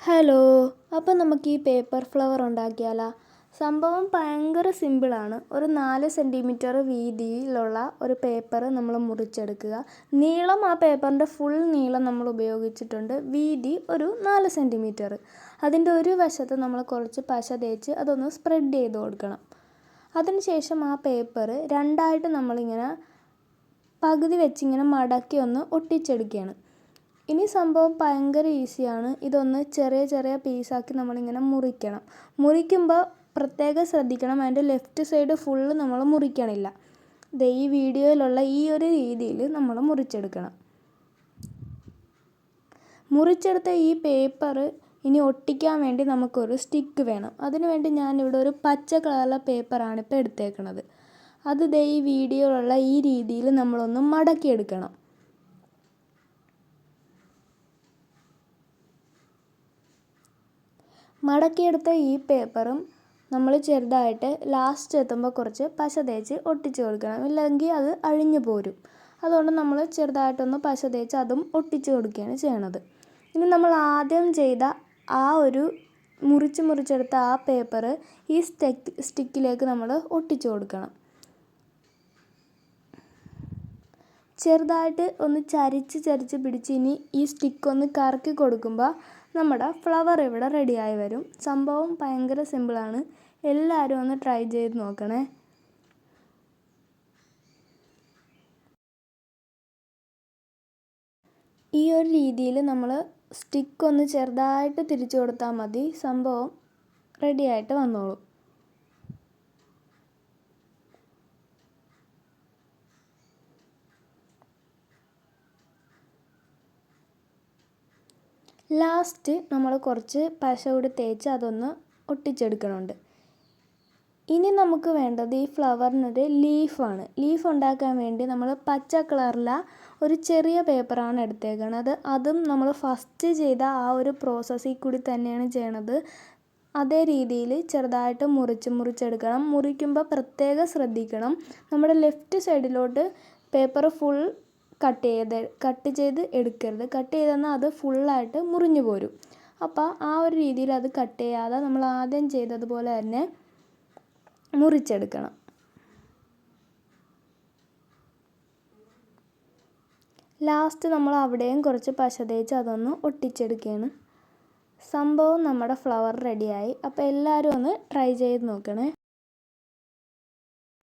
Hello, അപ്പം നമുക്ക് ഈ പേപ്പർ ഫ്ലവർ ഉണ്ടാക്കിയാലോ? സംഭവം ഭയങ്കര സിമ്പിളാണ്. ഒരു 4 സെൻറ്റിമീറ്റർ വീതിയിലുള്ള ഒരു പേപ്പർ നമ്മൾ മുറിച്ചെടുക്കുക. നീളം ആ പേപ്പറിൻ്റെ ഫുൾ നീളം നമ്മൾ ഉപയോഗിച്ചിട്ടുണ്ട്. വീതി ഒരു 4 സെൻറ്റിമീറ്റർ. അതിൻ്റെ ഒരു വശത്ത് നമ്മൾ കുറച്ച് പശ തേച്ച് അതൊന്ന് സ്പ്രെഡ് ചെയ്ത് കൊടുക്കണം. അതിനുശേഷം ആ പേപ്പർ രണ്ടായിട്ട് നമ്മളിങ്ങനെ പകുതി വെച്ചിങ്ങനെ മടക്കി ഒന്ന് ഒട്ടിച്ചെടുക്കുകയാണ്. ഇനി സംഭവം ഭയങ്കര ഈസിയാണ്. ഇതൊന്ന് ചെറിയ ചെറിയ പീസാക്കി നമ്മളിങ്ങനെ മുറിക്കണം. മുറിക്കുമ്പോൾ പ്രത്യേകം ശ്രദ്ധിക്കണം, അതിൻ്റെ ലെഫ്റ്റ് സൈഡ് ഫുള്ള് നമ്മൾ മുറിക്കണില്ല. ഈ വീഡിയോയിലുള്ള ഈ ഒരു രീതിയിൽ നമ്മൾ മുറിച്ചെടുക്കണം. മുറിച്ചെടുത്ത ഈ പേപ്പർ ഇനി ഒട്ടിക്കാൻ വേണ്ടി നമുക്കൊരു സ്റ്റിക്ക് വേണം. അതിനുവേണ്ടി ഞാനിവിടെ ഒരു പച്ച കളറുള്ള പേപ്പറാണ് ഇപ്പോൾ എടുത്തേക്കണത്. അത് ഈ വീഡിയോയിലുള്ള ഈ രീതിയിൽ നമ്മളൊന്ന് മടക്കിയെടുക്കണം. മടക്കിയെടുത്ത ഈ പേപ്പറും നമ്മൾ ചെറുതായിട്ട് ലാസ്റ്റ് എത്തുമ്പോൾ കുറച്ച് പശ തേച്ച് ഒട്ടിച്ച് കൊടുക്കണം. ഇല്ലെങ്കിൽ അത് അഴിഞ്ഞു പോരും. അതുകൊണ്ട് നമ്മൾ ചെറുതായിട്ടൊന്ന് പശ തേച്ച് അതും ഒട്ടിച്ച് കൊടുക്കുകയാണ് ചെയ്യണത്. ഇനി നമ്മൾ ആദ്യം ചെയ്ത ആ ഒരു മുറിച്ചെടുത്ത ആ പേപ്പർ ഈ സ്റ്റിക്കിലേക്ക് നമ്മൾ ഒട്ടിച്ച് കൊടുക്കണം. ചെറുതായിട്ട് ഒന്ന് ചരിച്ച് പിടിച്ച് ഇനി ഈ സ്റ്റിക്കൊന്ന് കറക്കി കൊടുക്കുമ്പോൾ നമ്മുടെ ഫ്ലവർ ഇവിടെ റെഡിയായി വരും. സംഭവം ഭയങ്കര സിമ്പിളാണ്. എല്ലാവരും ഒന്ന് ട്രൈ ചെയ്ത് നോക്കണേ. ഈ ഒരു രീതിയിൽ നമ്മൾ സ്റ്റിക്കൊന്ന് ചെറുതായിട്ട് തിരിച്ചു കൊടുത്താൽ മതി. സംഭവം റെഡിയായിട്ട് വന്നോളും. ലാസ്റ്റ് നമ്മൾ കുറച്ച് പശ കൂടി തേച്ച് അതൊന്ന് ഒട്ടിച്ചെടുക്കണുണ്ട്. ഇനി നമുക്ക് വേണ്ടത് ഈ ഫ്ലവറിനൊരു ലീഫാണ്. ലീഫ് ഉണ്ടാക്കാൻ വേണ്ടി നമ്മൾ പച്ച കളറില ഒരു ചെറിയ പേപ്പറാണ് എടുത്തേക്കണത്. അതും നമ്മൾ ഫസ്റ്റ് ചെയ്ത ആ ഒരു പ്രോസസ്സിൽ കൂടി തന്നെയാണ് ചെയ്യണത്. അതേ രീതിയിൽ ചെറുതായിട്ട് മുറിച്ചെടുക്കണം. മുറിക്കുമ്പോൾ പ്രത്യേകം ശ്രദ്ധിക്കണം, നമ്മുടെ ലെഫ്റ്റ് സൈഡിലോട്ട് പേപ്പർ ഫുൾ കട്ട് ചെയ്ത് എടുക്കരുത്. കട്ട് ചെയ്തെന്നാൽ അത് ഫുള്ളായിട്ട് മുറിഞ്ഞു പോരും. അപ്പോൾ ആ ഒരു രീതിയിൽ അത് കട്ട് ചെയ്യാതെ നമ്മൾ ആദ്യം ചെയ്തതുപോലെ തന്നെ മുറിച്ചെടുക്കണം. ലാസ്റ്റ് നമ്മൾ അവിടെയും കുറച്ച് പശ തേച്ച് അതൊന്ന് ഒട്ടിച്ചെടുക്കുകയാണ്. സംഭവം നമ്മുടെ ഫ്ലവർ റെഡിയായി. അപ്പോൾ എല്ലാവരും ഒന്ന് ട്രൈ ചെയ്ത് നോക്കണേ.